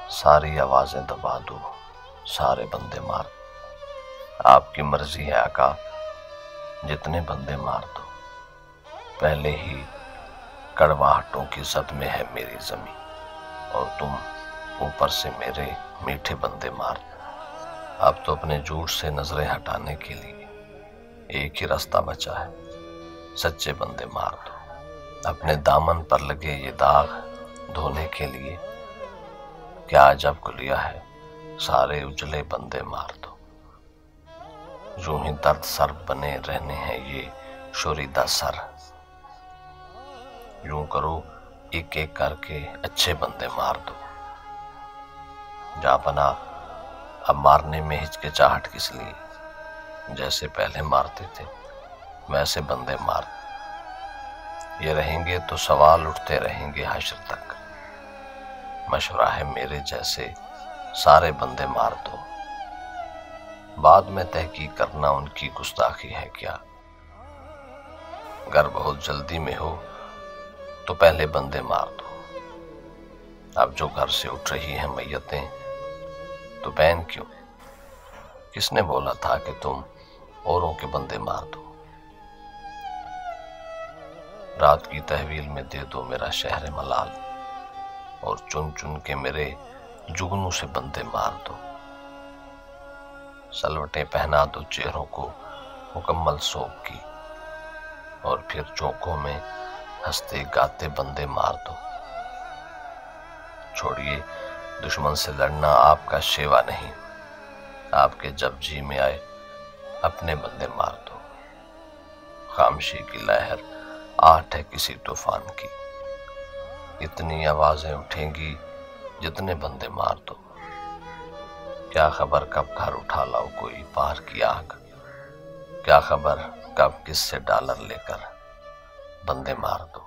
सारी आवाजें दबा दो, सारे बंदे मार दो। आपकी मर्जी है आका, जितने बंदे मार दो। पहले ही कड़वाहटों की जद में है मेरी जमी, और तुम ऊपर से मेरे मीठे बंदे मार दो। अब तो अपने झूठ से नजरें हटाने के लिए एक ही रास्ता बचा है, सच्चे बंदे मार दो। अपने दामन पर लगे ये दाग धोने के लिए क्या अजब कुलिया है, सारे उजले बंदे मार दो। यूं ही दर्द सर बने रहने हैं ये शोरीदा सर। यूं करो एक एक करके अच्छे बंदे मार दो। जा बना अब मारने में हिचकिचाहट किस लिए, जैसे पहले मारते थे वैसे बंदे मार दो। ये रहेंगे तो सवाल उठते रहेंगे हश्र तक। मशवरा है मेरे जैसे सारे बंदे मार दो। बाद में तहकीक करना उनकी गुस्ताखी है क्या। अगर बहुत जल्दी में हो तो पहले बंदे मार दो। अब जो घर से उठ रही हैं मैयतें तो बैन क्यों, किसने बोला था कि तुम औरों के बंदे मार दो। रात की तहवील में दे दो मेरा शहर मलाल, और चुन चुन के मेरे जुगनू से बंदे मार दो। सलवटें पहना दो चेहरों को मुकम्मल सोप की, और फिर चौकों में हंसते गाते बंदे मार दो। छोड़िए दुश्मन से लड़ना आपका शेवा नहीं, आपके जब जी में आए अपने बंदे मार दो। खामोशी की लहर आहट है किसी तूफान की, इतनी आवाजें उठेंगी जितने बंदे मार दो। क्या खबर कब घर उठा लाओ कोई पार की आग, क्या खबर कब किससे डॉलर लेकर बंदे मार दो।